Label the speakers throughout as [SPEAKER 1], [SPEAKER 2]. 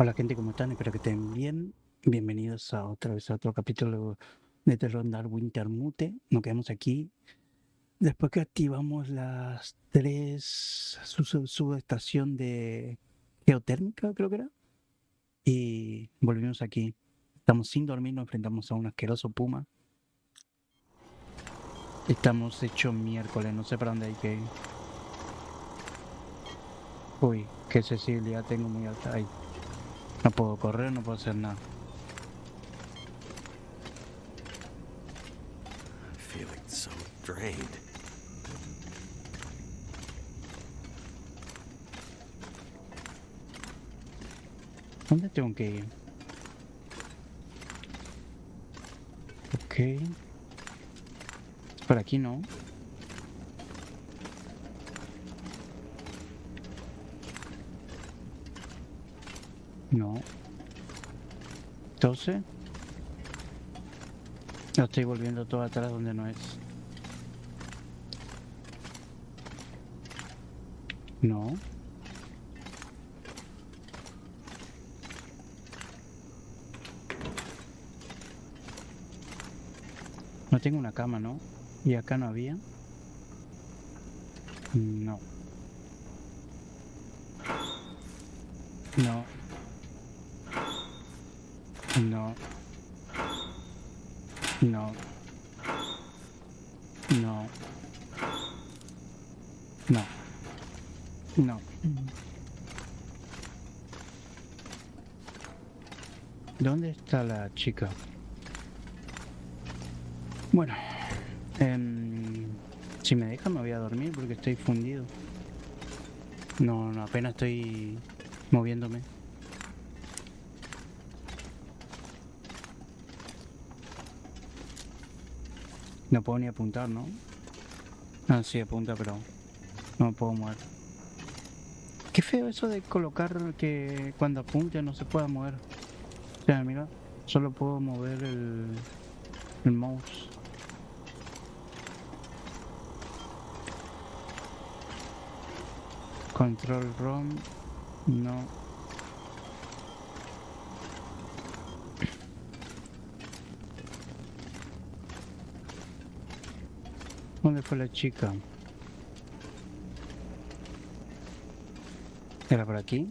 [SPEAKER 1] Hola gente, ¿cómo están? Espero que estén bien. Bienvenidos a otra vez a otro capítulo de Terror Wintermute. Nos quedamos aquí después que activamos las tres subestación de geotérmica, creo que era. Y volvimos aquí. Estamos sin dormir, nos enfrentamos a un asqueroso puma. Estamos hechos miércoles, no sé para dónde hay que ir. Uy, qué sensibilidad tengo muy alta ahí. No puedo correr, no puedo hacer nada.
[SPEAKER 2] Feeling so drained.
[SPEAKER 1] ¿Dónde tengo que ir? Ok. Por aquí no. No. Entonces, lo estoy volviendo todo atrás donde no es. No. No tengo una cama, ¿no? ¿Y acá no había? No. No. No. No. No. No. No. ¿Dónde está la chica? Bueno, si me deja me voy a dormir porque estoy fundido. No, apenas estoy moviéndome. No puedo ni apuntar, ¿no? Ah, sí, apunta, pero no me puedo mover. Qué feo eso de colocar que cuando apunte no se pueda mover. O sea, mira, solo puedo mover el mouse. Control ROM, no. ¿Dónde fue la chica? ¿Era por aquí?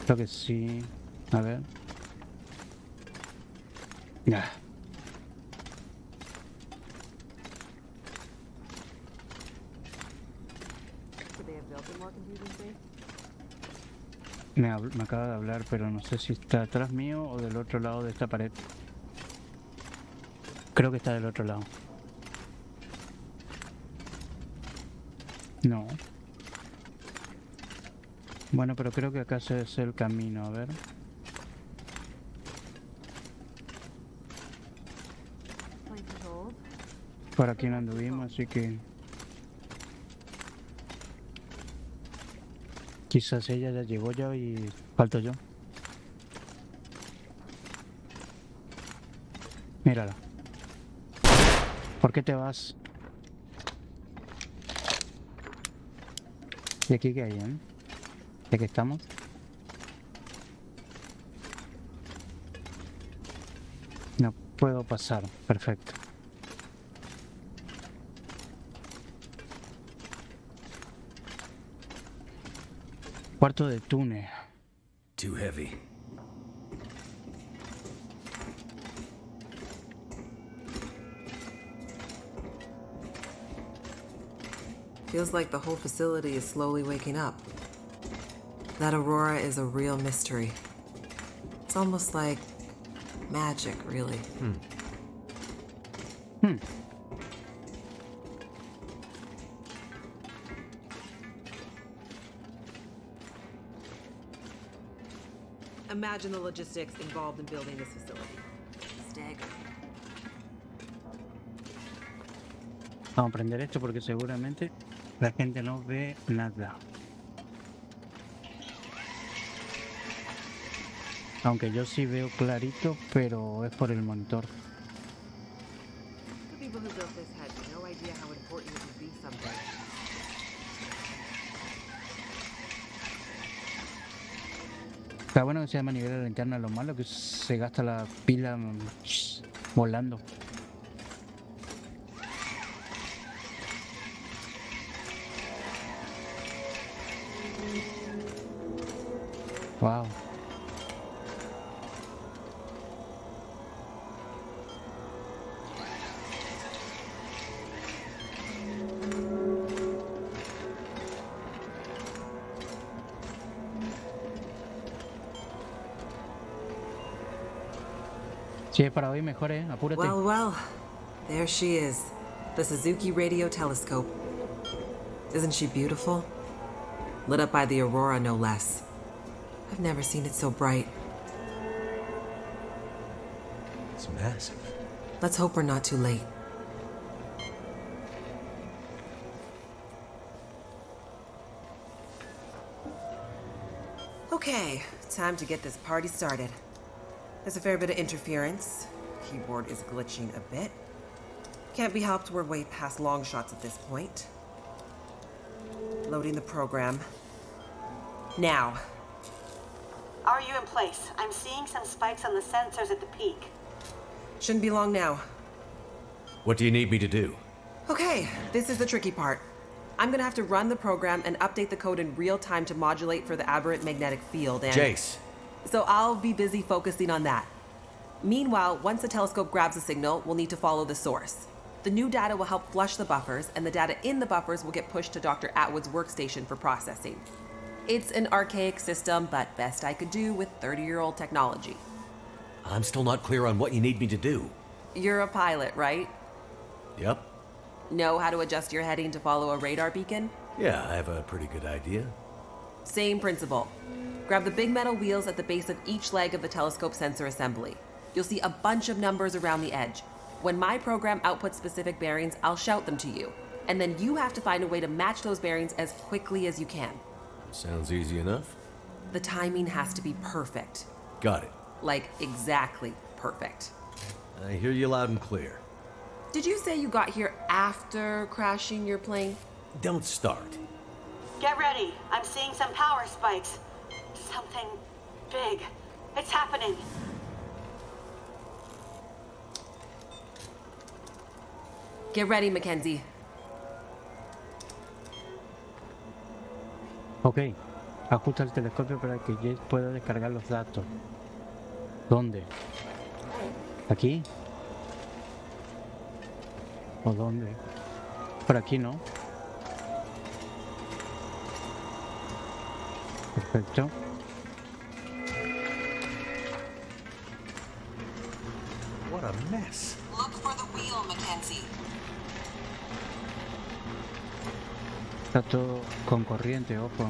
[SPEAKER 1] Creo que sí. A ver. Ah. Me acaba de hablar, pero no sé si está atrás mío o del otro lado de esta pared. Creo que está del otro lado. No. Bueno, pero creo que acá ese es el camino, a ver. Por aquí no anduvimos, así que... Quizás ella ya llegó ya y falto yo. Mírala. ¿Por qué te vas? ¿Y aquí qué hay, ¿De qué estamos? No puedo pasar. Perfecto. Cuarto de túnel.
[SPEAKER 2] Too heavy.
[SPEAKER 3] Feels like the whole facility is slowly waking up. That aurora is a real mystery. It's almost like magic, really. Imagine the logistics involved in building this facility. Staggering.
[SPEAKER 1] Vamos a prender esto porque seguramente la gente no ve nada. Aunque yo sí veo clarito, pero es por el monitor.
[SPEAKER 3] The people who built this had no idea how important it would be someday.
[SPEAKER 1] Está bueno que se llama nivel de linterna, lo malo que se gasta la pila volando. Wow. Si es para hoy, mejor, apúrate.
[SPEAKER 3] Well, well, there she is, the Suzuki Radio Telescope. Isn't she beautiful? Lit up by the aurora, no less. I've never seen it so bright.
[SPEAKER 2] It's massive.
[SPEAKER 3] Let's hope we're not too late. Okay, time to get this party started. There's a fair bit of interference. Keyboard is glitching a bit. Can't be helped, we're way past long shots at this point. Loading the program. Now.
[SPEAKER 4] Are you in place? I'm seeing some spikes on the sensors at the peak.
[SPEAKER 3] Shouldn't be long now.
[SPEAKER 2] What do you need me to do?
[SPEAKER 3] Okay, this is the tricky part. I'm gonna have to run the program and update the code in real time to modulate for the aberrant magnetic field and...
[SPEAKER 2] Jace.
[SPEAKER 3] So I'll be busy focusing on that. Meanwhile, once the telescope grabs a signal, we'll need to follow the source. The new data will help flush the buffers, and the data in the buffers will get pushed to Dr. Atwood's workstation for processing. It's an archaic system, but best I could do with 30-year-old technology.
[SPEAKER 2] I'm still not clear on what you need me to do.
[SPEAKER 3] You're a pilot, right?
[SPEAKER 2] Yep.
[SPEAKER 3] Know how to adjust your heading to follow a radar beacon?
[SPEAKER 2] Yeah, I have a pretty good idea.
[SPEAKER 3] Same principle. Grab the big metal wheels at the base of each leg of the telescope sensor assembly. You'll see a bunch of numbers around the edge. When my program outputs specific bearings, I'll shout them to you. And then you have to find a way to match those bearings as quickly as you can.
[SPEAKER 2] Sounds easy enough.
[SPEAKER 3] The timing has to be perfect.
[SPEAKER 2] Got it.
[SPEAKER 3] Like, exactly perfect.
[SPEAKER 2] I hear you loud and clear.
[SPEAKER 3] Did you say you got here after crashing your plane?
[SPEAKER 2] Don't start.
[SPEAKER 4] Get ready. I'm seeing some power spikes. Something big. It's happening.
[SPEAKER 3] Get ready, Mackenzie.
[SPEAKER 1] Ok, ajusta el telescopio para que Jace pueda descargar los datos. ¿Dónde? ¿Aquí? ¿O dónde? Por aquí, ¿no? Perfecto.
[SPEAKER 2] What a mess.
[SPEAKER 3] Look for the wheel, Mackenzie.
[SPEAKER 1] Está todo con corriente, ojo.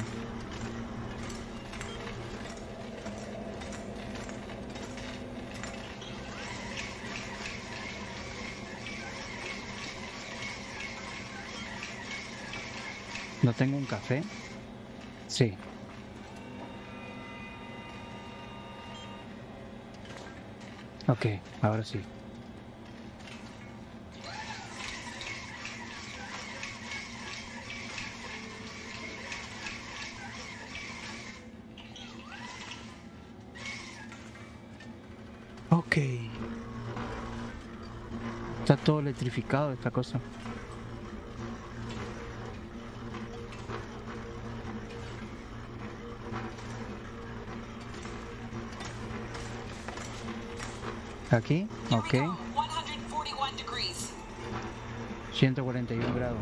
[SPEAKER 1] ¿No tengo un café? Sí. Ok, ahora sí. Ok. Está todo electrificado esta cosa. Aquí, ok. 141 grados.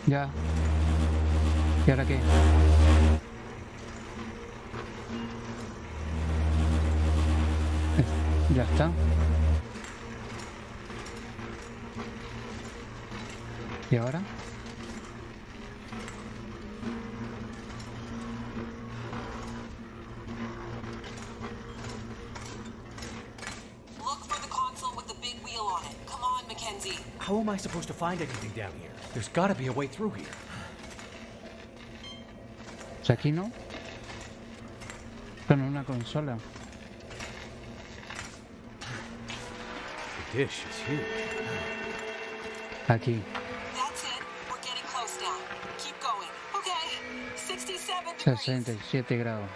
[SPEAKER 1] Ya. ¿Y ahora qué? Ya está. ¿Y ahora?
[SPEAKER 5] How am I supposed to find anything down here? There's gotta be a way through here.
[SPEAKER 1] O sea, aquí no. Con una consola.
[SPEAKER 2] The dish is huge.
[SPEAKER 1] Aquí.
[SPEAKER 4] That's it. We're getting close now. Keep going. Okay. 67 degrees.
[SPEAKER 1] 67 grados.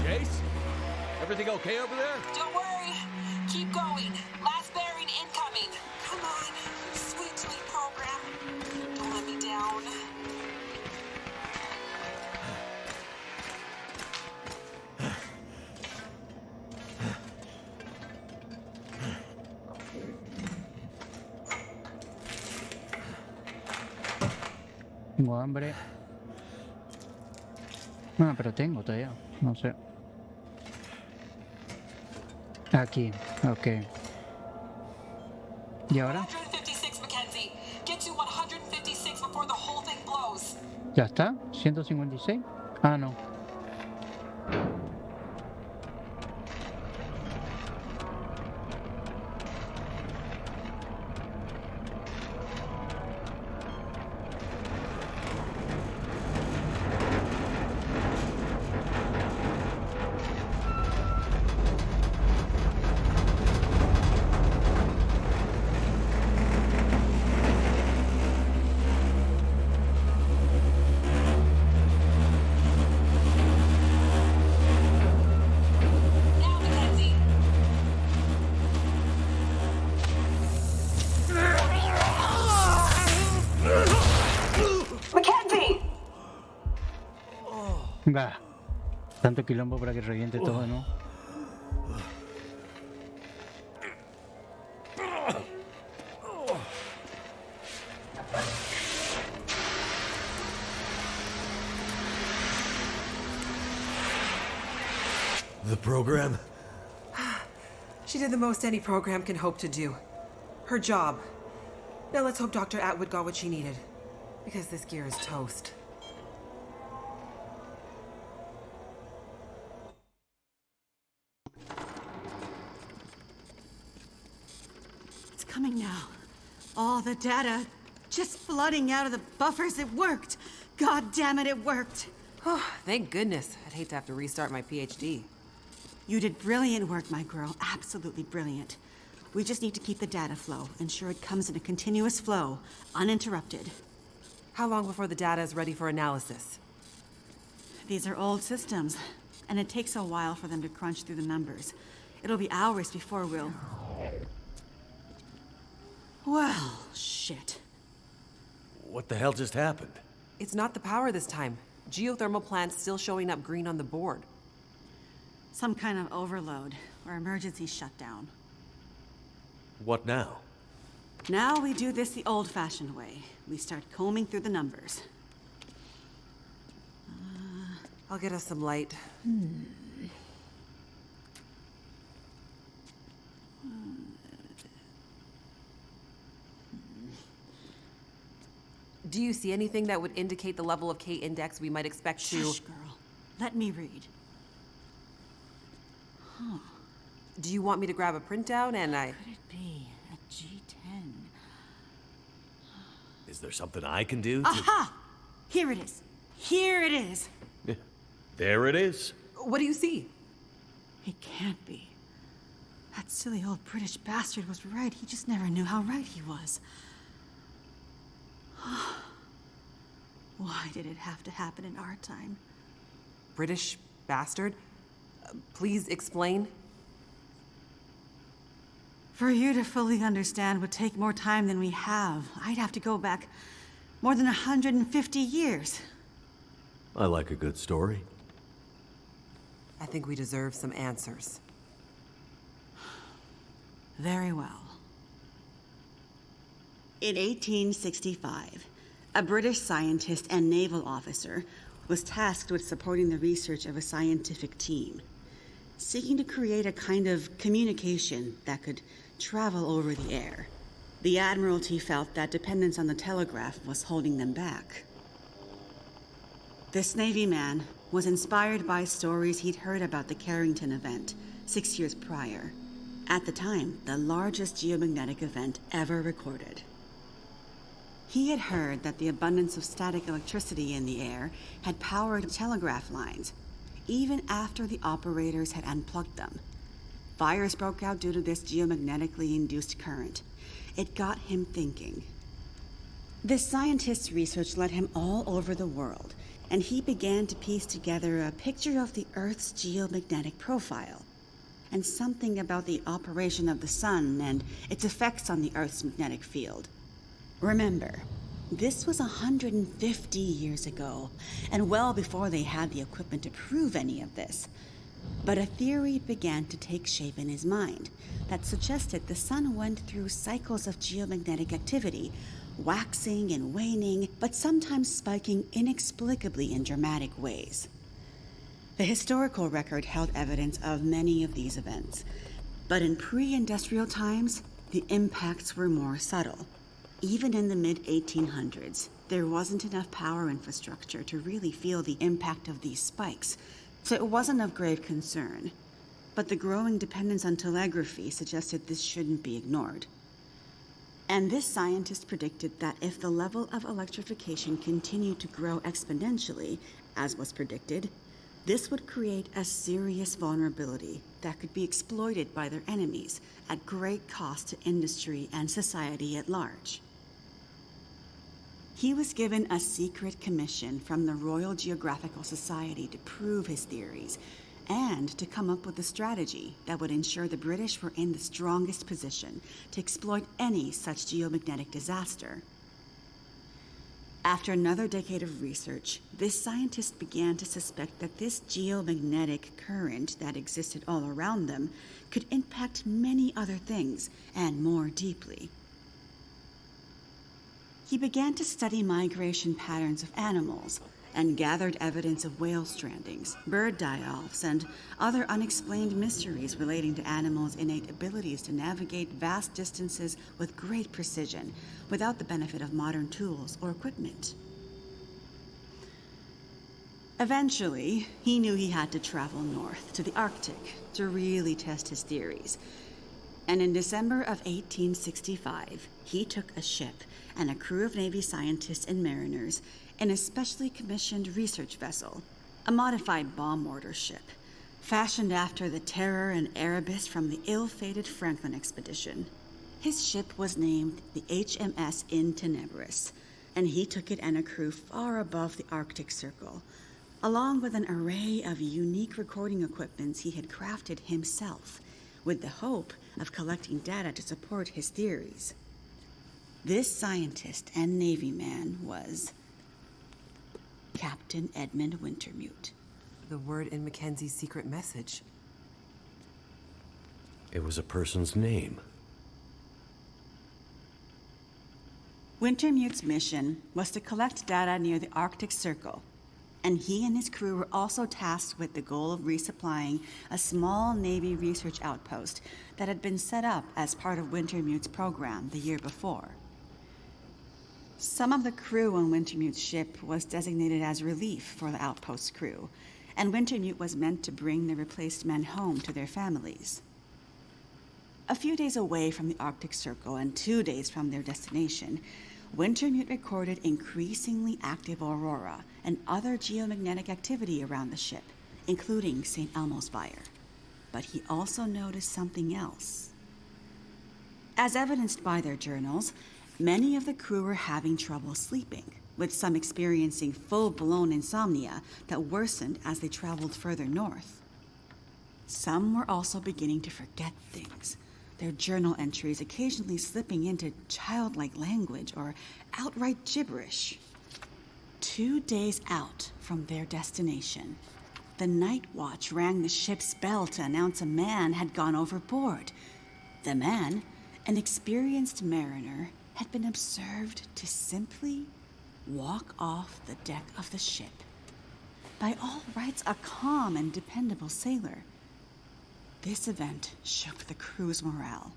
[SPEAKER 2] Jace? Everything okay over there?
[SPEAKER 4] Don't worry. Keep going. Last bearing incoming. Come on. Sweet, sweet program. Don't let me down.
[SPEAKER 1] Tengo hambre. Ah, pero tengo todavía. No sé. Aquí. Ok. ¿Y ahora?
[SPEAKER 4] 156, Mackenzie. Get to 156 before the whole thing blows.
[SPEAKER 1] ¿Ya está? ¿156? Ah, no.
[SPEAKER 4] Now, Mackenzie. Mackenzie!
[SPEAKER 1] Bah. Tanto quilombo para que reviente todo, ¿no?
[SPEAKER 2] The program?
[SPEAKER 3] She did the most any program can hope to do. Her job. Now let's hope Dr. Atwood got what she needed. Because this gear is toast.
[SPEAKER 6] It's coming now. All the data just flooding out of the buffers. It worked. God damn it, it worked.
[SPEAKER 3] Oh, thank goodness. I'd hate to have to restart my PhD.
[SPEAKER 6] You did brilliant work, my girl. Absolutely brilliant. We just need to keep the data flow. Ensure it comes in a continuous flow, uninterrupted.
[SPEAKER 3] How long before the data is ready for analysis?
[SPEAKER 6] These are old systems, and it takes a while for them to crunch through the numbers. It'll be hours before we'll... Well, shit.
[SPEAKER 2] What the hell just happened?
[SPEAKER 3] It's not the power this time. Geothermal plant's still showing up green on the board.
[SPEAKER 6] Some kind of overload, or emergency shutdown.
[SPEAKER 2] What now?
[SPEAKER 6] Now we do this the old-fashioned way. We start combing through the numbers.
[SPEAKER 3] I'll get us some light. Do you see anything that would indicate the level of K-index we might expect to...
[SPEAKER 6] Shush, girl. Let me read.
[SPEAKER 3] Do you want me to grab a printout and I...
[SPEAKER 6] Could it be a G10?
[SPEAKER 2] Is there something I can do to...
[SPEAKER 6] Aha! Here it is. Here it is.
[SPEAKER 2] There it is.
[SPEAKER 3] What do you see?
[SPEAKER 6] It can't be. That silly old British bastard was right. He just never knew how right he was. Why did it have to happen in our time?
[SPEAKER 3] British bastard? Please explain.
[SPEAKER 6] For you to fully understand would take more time than we have. I'd have to go back more than 150 years.
[SPEAKER 2] I like a good story.
[SPEAKER 3] I think we deserve some answers.
[SPEAKER 6] Very well. In 1865, a British scientist and naval officer was tasked with supporting the research of a scientific team, seeking to create a kind of communication that could travel over the air. The Admiralty felt that dependence on the telegraph was holding them back. This Navy man was inspired by stories he'd heard about the Carrington event 6 years prior. At the time, the largest geomagnetic event ever recorded. He had heard that the abundance of static electricity in the air had powered telegraph lines, even after the operators had unplugged them. Fires broke out due to this geomagnetically induced current. It got him thinking. This scientist's research led him all over the world, and he began to piece together a picture of the Earth's geomagnetic profile, and something about the operation of the sun and its effects on the Earth's magnetic field. Remember, this was 150 years ago, and well before they had the equipment to prove any of this. But a theory began to take shape in his mind that suggested the sun went through cycles of geomagnetic activity, waxing and waning, but sometimes spiking inexplicably in dramatic ways. The historical record held evidence of many of these events, but in pre-industrial times, the impacts were more subtle. Even in the mid-1800s, there wasn't enough power infrastructure to really feel the impact of these spikes, so it wasn't of grave concern. But the growing dependence on telegraphy suggested this shouldn't be ignored. And this scientist predicted that if the level of electrification continued to grow exponentially, as was predicted, this would create a serious vulnerability that could be exploited by their enemies at great cost to industry and society at large. He was given a secret commission from the Royal Geographical Society to prove his theories and to come up with a strategy that would ensure the British were in the strongest position to exploit any such geomagnetic disaster. After another decade of research, this scientist began to suspect that this geomagnetic current that existed all around them could impact many other things, and more deeply. He began to study migration patterns of animals and gathered evidence of whale strandings, bird die-offs, and other unexplained mysteries relating to animals' innate abilities to navigate vast distances with great precision without the benefit of modern tools or equipment. Eventually, he knew he had to travel north to the Arctic to really test his theories. And in December of 1865, he took a ship and a crew of Navy scientists and mariners in a specially commissioned research vessel, a modified bomb mortar ship, fashioned after the Terror and Erebus from the ill-fated Franklin expedition. His ship was named the HMS In Tenebris, and he took it and a crew far above the Arctic Circle, along with an array of unique recording equipments he had crafted himself, with the hope of collecting data to support his theories. This scientist and Navy man was Captain Edmund Wintermute.
[SPEAKER 3] The word in Mackenzie's secret message.
[SPEAKER 5] It was a person's name.
[SPEAKER 6] Wintermute's mission was to collect data near the Arctic Circle, and he and his crew were also tasked with the goal of resupplying a small Navy research outpost that had been set up as part of Wintermute's program the year before. Some of the crew on Wintermute's ship was designated as relief for the outpost's crew, and Wintermute was meant to bring the replaced men home to their families. A few days away from the Arctic Circle and 2 days from their destination, Wintermute recorded increasingly active aurora and other geomagnetic activity around the ship, including St. Elmo's fire. But he also noticed something else. As evidenced by their journals, many of the crew were having trouble sleeping, with some experiencing full-blown insomnia that worsened as they traveled further north. Some were also beginning to forget things, their journal entries occasionally slipping into childlike language or outright gibberish. 2 days out from their destination, the night watch rang the ship's bell to announce a man had gone overboard. The man, an experienced mariner, had been observed to simply walk off the deck of the ship. By all rights, a calm and dependable sailor. This event shook the crew's morale.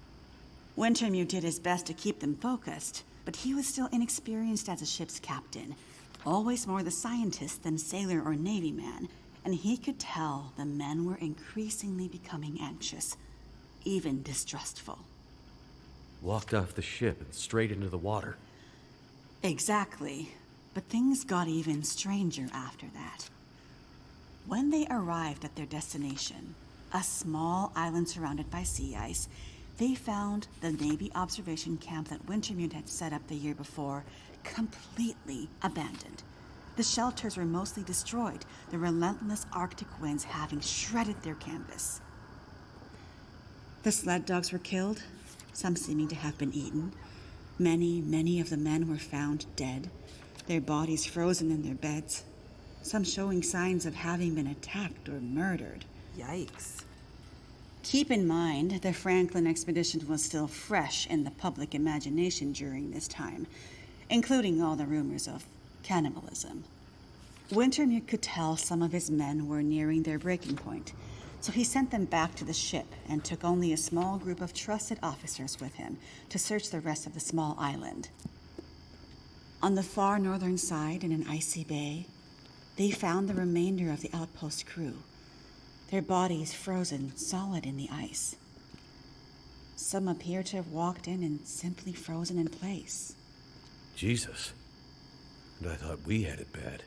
[SPEAKER 6] Wintermute did his best to keep them focused, but he was still inexperienced as a ship's captain, always more the scientist than sailor or Navy man, and he could tell the men were increasingly becoming anxious, even distrustful.
[SPEAKER 5] Walked off the ship and straight into the water.
[SPEAKER 6] Exactly, but things got even stranger after that. When they arrived at their destination, a small island surrounded by sea ice, they found the Navy observation camp that Wintermute had set up the year before completely abandoned. The shelters were mostly destroyed, the relentless Arctic winds having shredded their canvas. The sled dogs were killed, some seeming to have been eaten. Many of the men were found dead, their bodies frozen in their beds, some showing signs of having been attacked or murdered.
[SPEAKER 3] Yikes.
[SPEAKER 6] Keep in mind, the Franklin expedition was still fresh in the public imagination during this time, including all the rumors of cannibalism. Wintermute could tell some of his men were nearing their breaking point, so he sent them back to the ship and took only a small group of trusted officers with him to search the rest of the small island. On the far northern side, in an icy bay, they found the remainder of the outpost crew, their bodies frozen solid in the ice. Some appear to have walked in and simply frozen in place.
[SPEAKER 5] Jesus. And I thought we had it bad.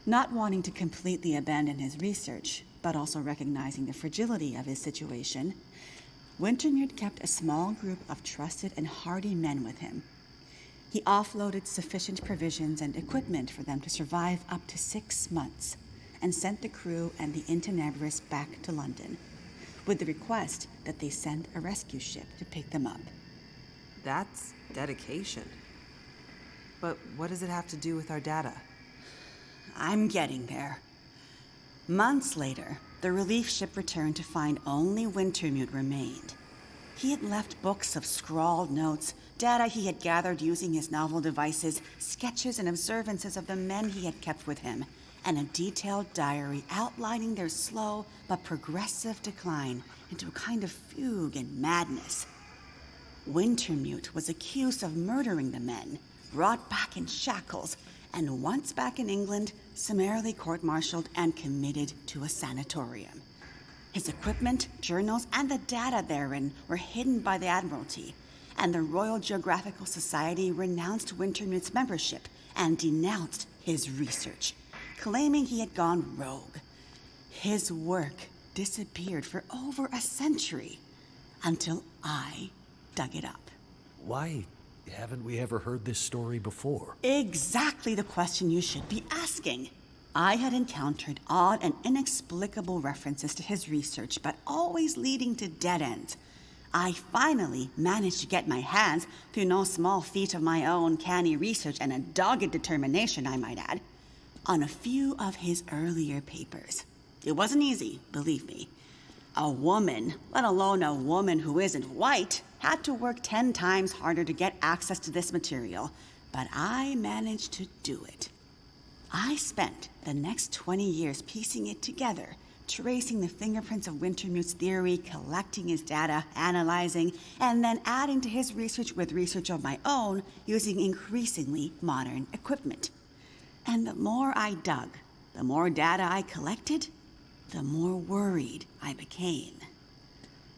[SPEAKER 6] Not wanting to completely abandon his research, but also recognizing the fragility of his situation, Wintermute kept a small group of trusted and hardy men with him. He offloaded sufficient provisions and equipment for them to survive up to 6 months, and sent the crew and the Intenebris back to London, with the request that they send a rescue ship to pick them up.
[SPEAKER 3] That's dedication. But what does it have to do with our data?
[SPEAKER 6] I'm getting there. Months later, the relief ship returned to find only Wintermute remained. He had left books of scrawled notes, data he had gathered using his novel devices, sketches and observances of the men he had kept with him, and a detailed diary outlining their slow but progressive decline into a kind of fugue and madness. Wintermute was accused of murdering the men, brought back in shackles, and once back in England, summarily court-martialed and committed to a sanatorium. His equipment, journals, and the data therein were hidden by the Admiralty, and the Royal Geographical Society renounced Wintermute's membership and denounced his research, claiming he had gone rogue. His work disappeared for over a century, until I dug it up.
[SPEAKER 5] Why haven't we ever heard this story before?
[SPEAKER 6] Exactly the question you should be asking. I had encountered odd and inexplicable references to his research, but always leading to dead ends. I finally managed to get my hands, through no small feat of my own canny research and a dogged determination, I might add, on a few of his earlier papers. It wasn't easy, believe me. A woman, let alone a woman who isn't white, had to work 10 times harder to get access to this material, but I managed to do it. I spent the next 20 years piecing it together, tracing the fingerprints of Wintermute's theory, collecting his data, analyzing, and then adding to his research with research of my own using increasingly modern equipment. And the more I dug, the more data I collected, the more worried I became.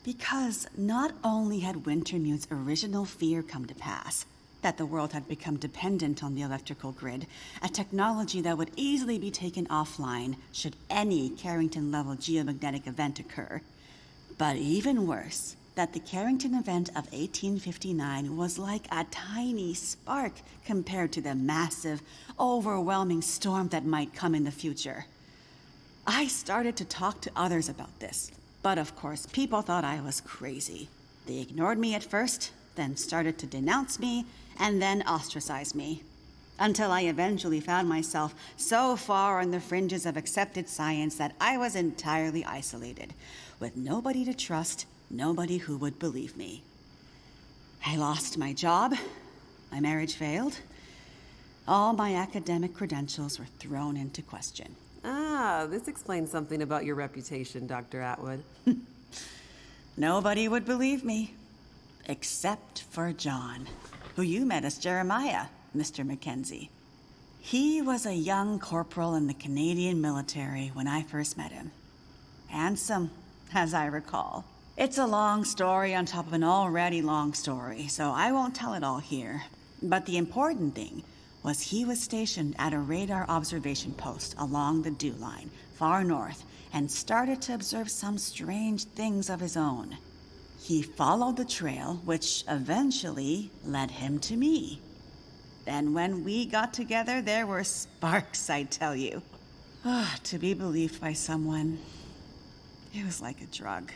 [SPEAKER 6] Because not only had Wintermute's original fear come to pass, that the world had become dependent on the electrical grid, a technology that would easily be taken offline should any Carrington-level geomagnetic event occur, but even worse, that the Carrington event of 1859 was like a tiny spark compared to the massive, overwhelming storm that might come in the future. I started to talk to others about this, but of course people thought I was crazy. They ignored me at first, then started to denounce me, and then ostracize me, until I eventually found myself so far on the fringes of accepted science that I was entirely isolated, with nobody to trust, nobody who would believe me. I lost my job, my marriage failed, all my academic credentials were thrown into question.
[SPEAKER 3] Ah, this explains something about your reputation, Dr. Atwood.
[SPEAKER 6] Nobody would believe me, except for John, who you met as Jeremiah, Mr. Mackenzie. He was a young corporal in the Canadian military when I first met him. Handsome, as I recall. It's a long story on top of an already long story, so I won't tell it all here. But the important thing was he was stationed at a radar observation post along the dew line, far north, and started to observe some strange things of his own. He followed the trail, which eventually led him to me. Then when we got together, there were sparks, I tell you. To be believed by someone, it was like a drug.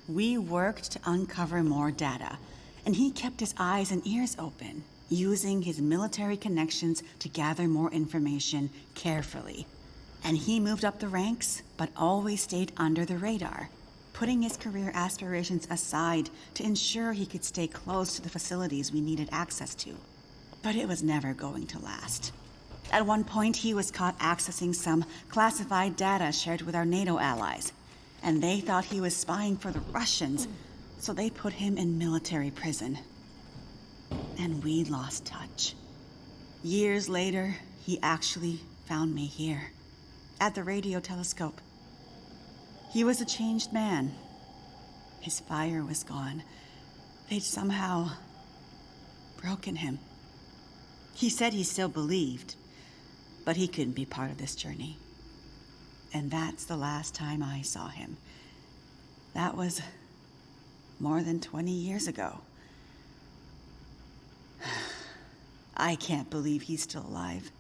[SPEAKER 6] We worked to uncover more data, and he kept his eyes and ears open, using his military connections to gather more information carefully. And he moved up the ranks, but always stayed under the radar, putting his career aspirations aside to ensure he could stay close to the facilities we needed access to. But it was never going to last. At one point, he was caught accessing some classified data shared with our NATO allies, and they thought he was spying for the Russians, so they put him in military prison. And we lost touch. Years later, he actually found me here, at the radio telescope. He was a changed man. His fire was gone. They'd somehow broken him. He said he still believed, but he couldn't be part of this journey. And that's the last time I saw him. That was more than 20 years ago. I can't believe he's still alive.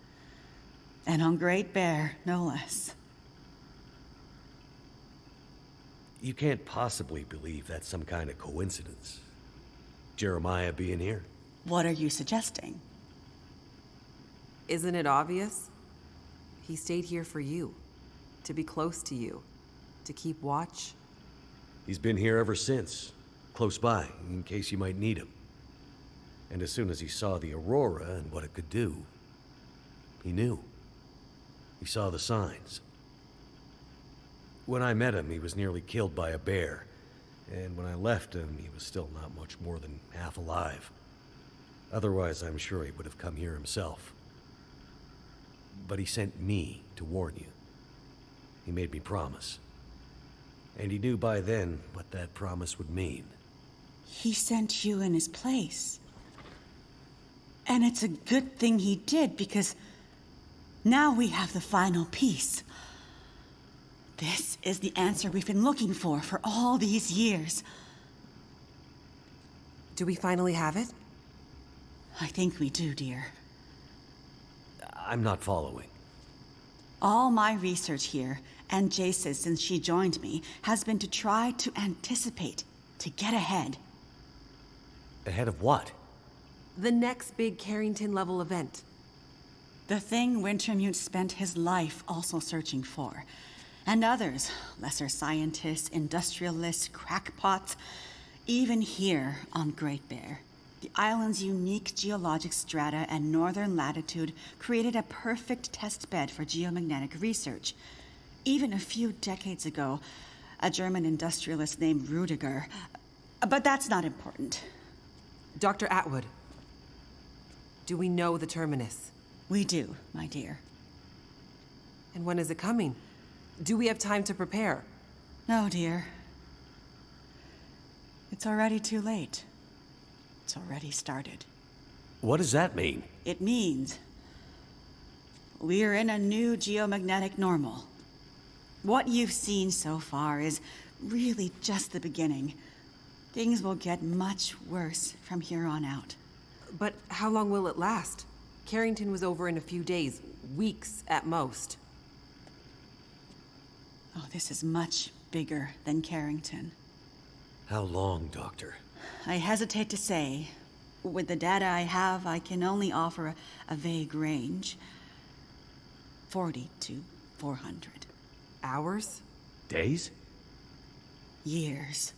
[SPEAKER 6] And on Great Bear, no less.
[SPEAKER 5] You can't possibly believe that's some kind of coincidence. Jeremiah being here?
[SPEAKER 6] What are you suggesting?
[SPEAKER 3] Isn't it obvious? He stayed here for you, to be close to you, to keep watch.
[SPEAKER 5] He's been here ever since, close by, in case you might need him. And as soon as he saw the aurora and what it could do, he knew. He saw the signs. When I met him, he was nearly killed by a bear. And when I left him, he was still not much more than half alive. Otherwise, I'm sure he would have come here himself. But he sent me to warn you. He made me promise. And he knew by then what that promise would mean.
[SPEAKER 6] He sent you in his place. And it's a good thing he did, because now we have the final piece. This is the answer we've been looking for all these years.
[SPEAKER 3] Do we finally have it?
[SPEAKER 6] I think we do, dear.
[SPEAKER 5] I'm not following.
[SPEAKER 6] All my research here, and Jace's since she joined me, has been to try to anticipate, to get ahead.
[SPEAKER 5] Ahead of what?
[SPEAKER 3] The next big Carrington-level event.
[SPEAKER 6] The thing Wintermute spent his life also searching for. And others, lesser scientists, industrialists, crackpots, even here on Great Bear. The island's unique geologic strata and northern latitude created a perfect test bed for geomagnetic research. Even a few decades ago, a German industrialist named Rudiger. But that's not important.
[SPEAKER 3] Dr. Atwood, do we know the terminus?
[SPEAKER 6] We do, my dear.
[SPEAKER 3] And when is it coming? Do we have time to prepare?
[SPEAKER 6] No, dear. It's already too late. It's already started.
[SPEAKER 5] What does that mean?
[SPEAKER 6] It means we're in a new geomagnetic normal. What you've seen so far is really just the beginning. Things will get much worse from here on out.
[SPEAKER 3] But how long will it last? Carrington was over in a few days, weeks at most.
[SPEAKER 6] Oh, this is much bigger than Carrington.
[SPEAKER 5] How long, Doctor?
[SPEAKER 6] I hesitate to say. With the data I have, I can only offer a vague range. 40 to 400.
[SPEAKER 3] Hours?
[SPEAKER 5] Days?
[SPEAKER 6] Years.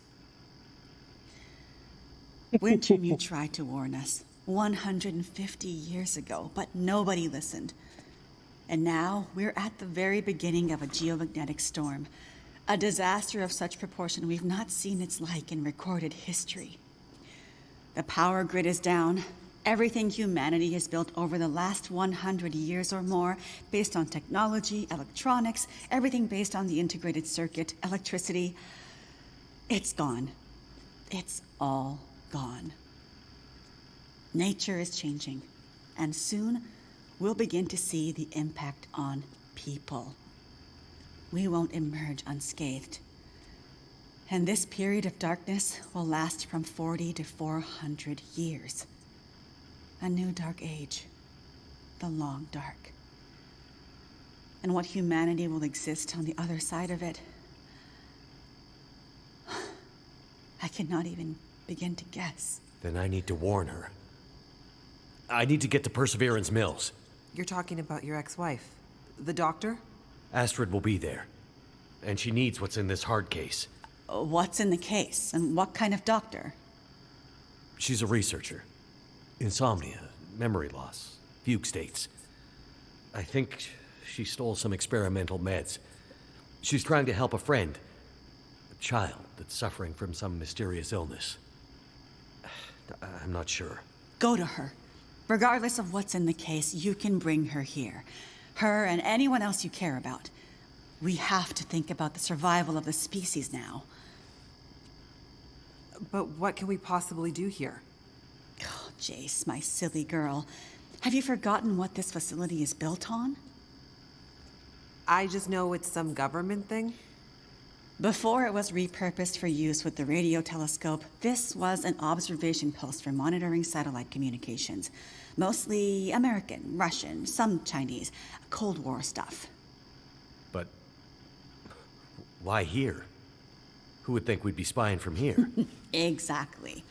[SPEAKER 6] Wintermute tried to warn us 150 years ago, but nobody listened. And now we're at the very beginning of a geomagnetic storm, a disaster of such proportion we've not seen its like in recorded history. The power grid is down. Everything humanity has built over the last 100 years or more, based on technology, electronics, everything based on the integrated circuit, electricity, it's gone. It's all gone. Nature is changing, and soon we'll begin to see the impact on people. We won't emerge unscathed. And this period of darkness will last from 40 to 400 years. A new dark age. The long dark. And what humanity will exist on the other side of it, I cannot even begin to guess.
[SPEAKER 5] Then I need to warn her. I need to get to Perseverance Mills.
[SPEAKER 3] You're talking about your ex-wife, the doctor?
[SPEAKER 5] Astrid will be there. And she needs what's in this hard case.
[SPEAKER 6] What's in the case, and what kind of doctor?
[SPEAKER 5] She's a researcher. Insomnia, memory loss, fugue states. I think she stole some experimental meds. She's trying to help a friend. A child that's suffering from some mysterious illness. I'm not sure.
[SPEAKER 6] Go to her. Regardless of what's in the case, you can bring her here. Her and anyone else you care about. We have to think about the survival of the species now.
[SPEAKER 3] But what can we possibly do here?
[SPEAKER 6] Oh, Jace, my silly girl. Have you forgotten what this facility is built on?
[SPEAKER 3] I just know it's some government thing.
[SPEAKER 6] Before it was repurposed for use with the radio telescope, this was an observation post for monitoring satellite communications. Mostly American, Russian, some Chinese, Cold War stuff.
[SPEAKER 5] But why here? Who would think we'd be spying from here?
[SPEAKER 6] Exactly.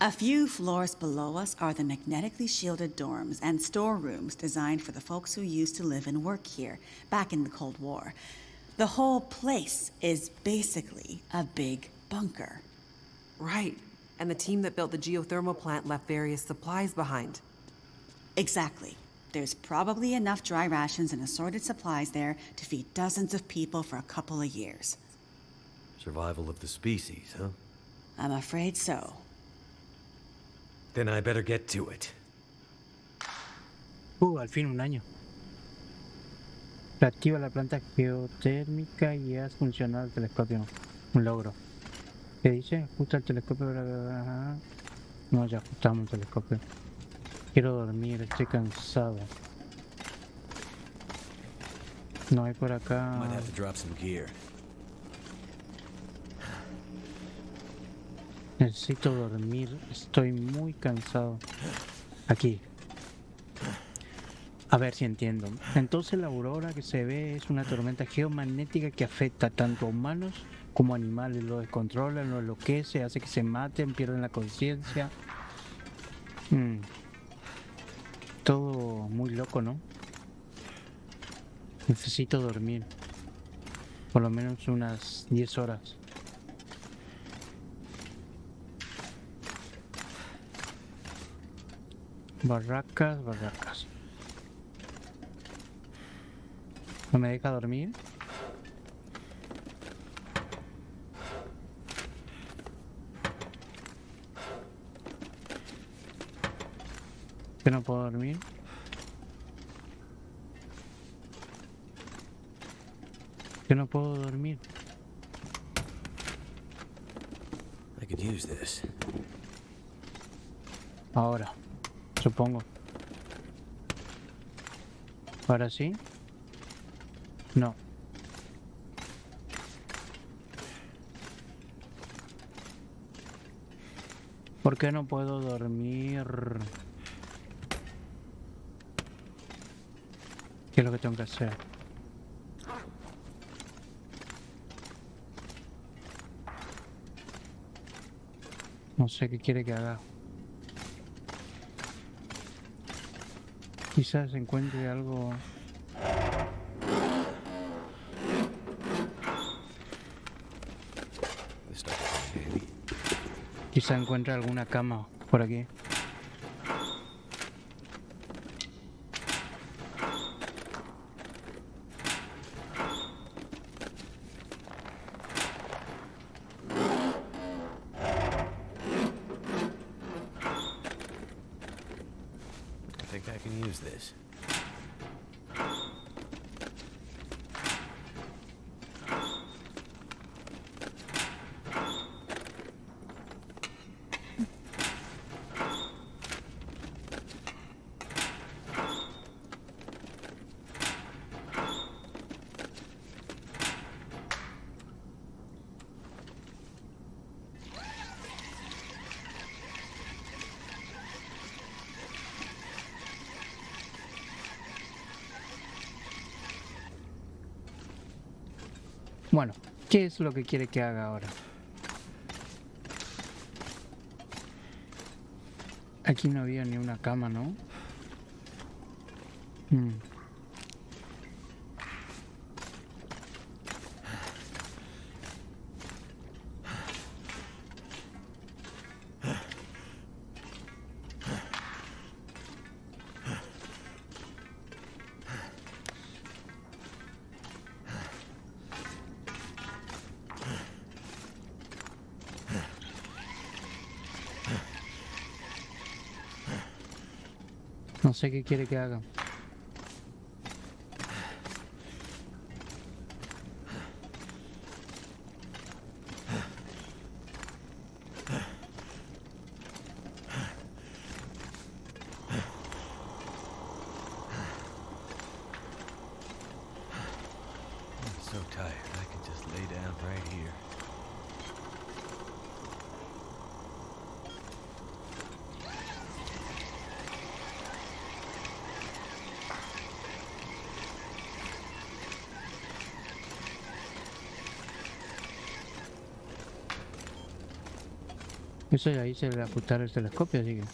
[SPEAKER 6] A few floors below us are the magnetically shielded dorms and storerooms designed for the folks who used to live and work here back in the Cold War. The whole place is basically a big bunker.
[SPEAKER 3] Right. And the team that built the geothermal plant left various supplies behind.
[SPEAKER 6] Exactly. There's probably enough dry rations and assorted supplies there to feed dozens of people for a couple of years.
[SPEAKER 5] Survival of the species, huh?
[SPEAKER 6] I'm afraid so.
[SPEAKER 5] Then I better get to it.
[SPEAKER 1] Al fin un año. Reactiva la planta geotérmica y haz funcionar el telescopio. Un logro. ¿Qué dice? Ajusta el telescopio. Ajá. No, ya ajustamos el telescopio. Quiero dormir, estoy cansado. No hay por acá.
[SPEAKER 2] Might have to drop some gear.
[SPEAKER 1] Necesito dormir, estoy muy cansado. Aquí. A ver si entiendo. Entonces la aurora que se ve es una tormenta geomagnética que afecta tanto a humanos como a animales. Lo descontrola, lo enloquece, hace que se maten, pierden la conciencia. Todo muy loco, ¿no? Necesito dormir. Por lo menos unas 10 horas. Barracas, barracas. ¿No me deja dormir? ¿Que no puedo dormir? ¿Que no puedo dormir?
[SPEAKER 2] I could use this.
[SPEAKER 1] Ahora, supongo. ¿Ahora sí? No. ¿Por qué no puedo dormir? ¿Qué es lo que tengo que hacer? No sé qué quiere que haga. Quizás encuentre algo. Quizá encuentre alguna cama por aquí.
[SPEAKER 5] I think I can use this.
[SPEAKER 1] Bueno, ¿qué es lo que quiere que haga ahora? Aquí no había ni una cama, ¿no? No sé qué quiere que haga.
[SPEAKER 5] I'm so tired. I could just lay down right here.
[SPEAKER 1] Eso ya hice el ajustar el telescopio, así que...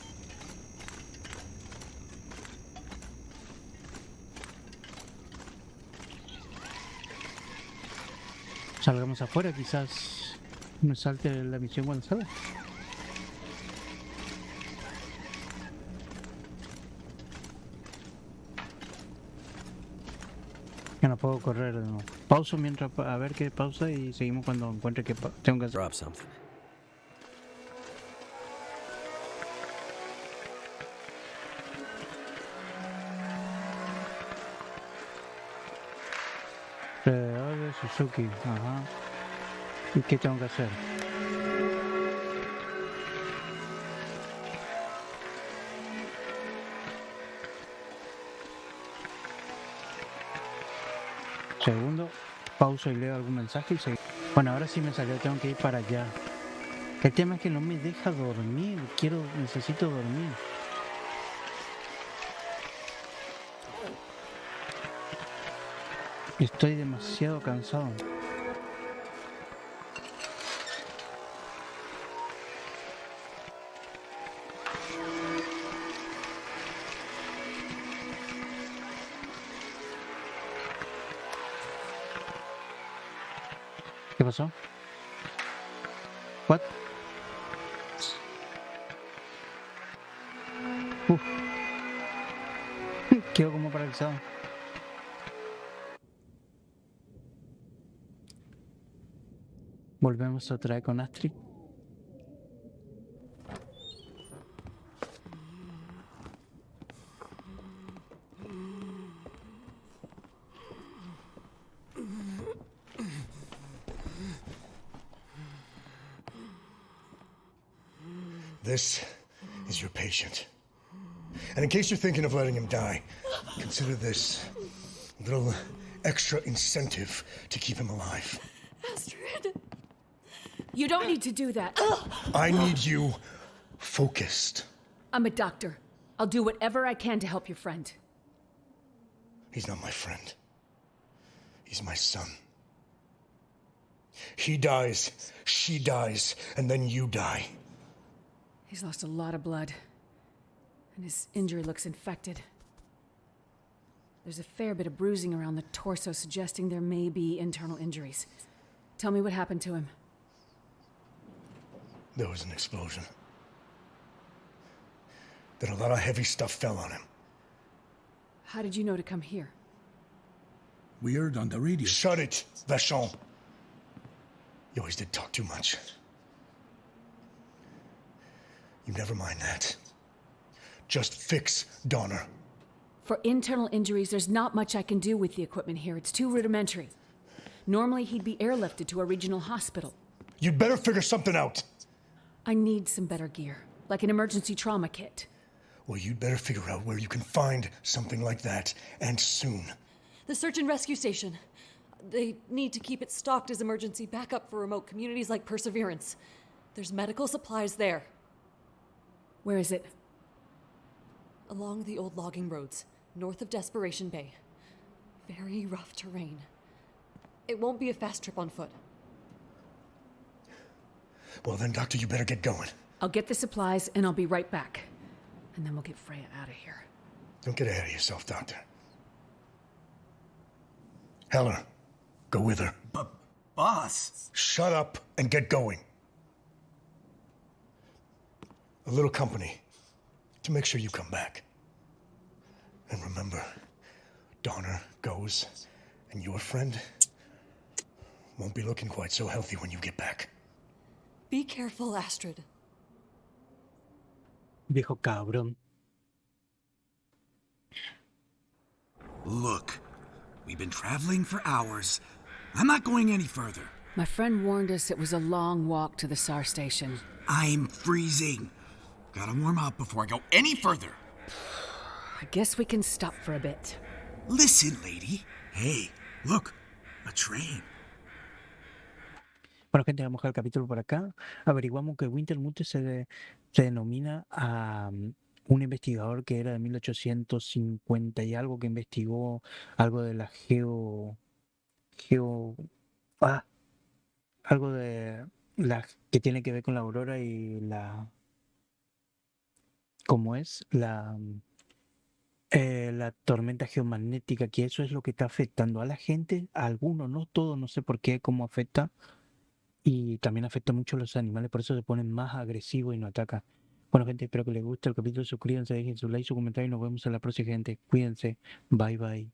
[SPEAKER 1] Salgamos afuera, quizás me salte la misión cuando salga. Que no puedo correr de nuevo. Pauso mientras, a ver qué pausa y seguimos cuando encuentre que tengo que hacer.
[SPEAKER 5] Drop something.
[SPEAKER 1] Alrededor de Suzuki, ajá. ¿Y qué tengo que hacer? Segundo, pauso y leo algún mensaje y seguimos. Bueno, ahora sí me salió, tengo que ir para allá. El tema es que no me deja dormir, necesito dormir. Estoy demasiado cansado. ¿Qué pasó? What? Quedo como paralizado. Volvemos otra vez con Astrid.
[SPEAKER 7] This is your patient. And in case you're thinking of letting him die, consider this a little extra incentive to keep him alive.
[SPEAKER 8] Astrid. You don't need to do that.
[SPEAKER 7] I need you focused.
[SPEAKER 8] I'm a doctor. I'll do whatever I can to help your friend.
[SPEAKER 7] He's not my friend. He's my son. He dies, she dies, and then you die.
[SPEAKER 8] He's lost a lot of blood, and his injury looks infected. There's a fair bit of bruising around the torso, suggesting there may be internal injuries. Tell me what happened to him.
[SPEAKER 7] There was an explosion. Then a lot of heavy stuff fell on him.
[SPEAKER 8] How did you know to come here?
[SPEAKER 9] We heard on the radio.
[SPEAKER 7] Shut it, Vachon. You always did talk too much. You never mind that. Just fix Donner.
[SPEAKER 8] For internal injuries, there's not much I can do with the equipment here. It's too rudimentary. Normally, he'd be airlifted to a regional hospital.
[SPEAKER 7] You'd better figure something out.
[SPEAKER 8] I need some better gear, like an emergency trauma kit.
[SPEAKER 7] Well, you'd better figure out where you can find something like that, and soon.
[SPEAKER 10] The search and rescue station. They need to keep it stocked as emergency backup for remote communities like Perseverance. There's medical supplies there.
[SPEAKER 8] Where is it?
[SPEAKER 10] Along the old logging roads, north of Desperation Bay. Very rough terrain. It won't be a fast trip on foot.
[SPEAKER 7] Well then, Doctor, you better get going.
[SPEAKER 8] I'll get the supplies and I'll be right back. And then we'll get Freya out of here.
[SPEAKER 7] Don't get ahead of yourself, Doctor. Heller, go with her.
[SPEAKER 9] Boss!
[SPEAKER 7] Shut up and get going. A little company to make sure you come back. And remember, Donner goes, and your friend won't be looking quite so healthy when you get back.
[SPEAKER 10] Be careful, Astrid.
[SPEAKER 1] Viejo cabrón.
[SPEAKER 9] Look, we've been traveling for hours. I'm not going any further.
[SPEAKER 8] My friend warned us it was a long walk to the SAR station.
[SPEAKER 9] I'm freezing. Gotta warm up before I go any further.
[SPEAKER 8] I guess we can stop for a bit.
[SPEAKER 9] Listen, lady. Hey, look, a train.
[SPEAKER 1] Bueno, gente, vamos a dejar el capítulo por acá. Averiguamos que Wintermute se denomina a un investigador que era de 1850 y algo, que investigó algo de la algo de la que tiene que ver con la aurora y la, ¿cómo es? La tormenta geomagnética, que eso es lo que está afectando a la gente, a algunos, no todos, no sé por qué, cómo afecta, y también afecta mucho a los animales, por eso se ponen más agresivos y no atacan. Bueno, gente, espero que les guste el capítulo, suscríbanse, dejen su like, su comentario y nos vemos en la próxima, gente. Cuídense, bye bye.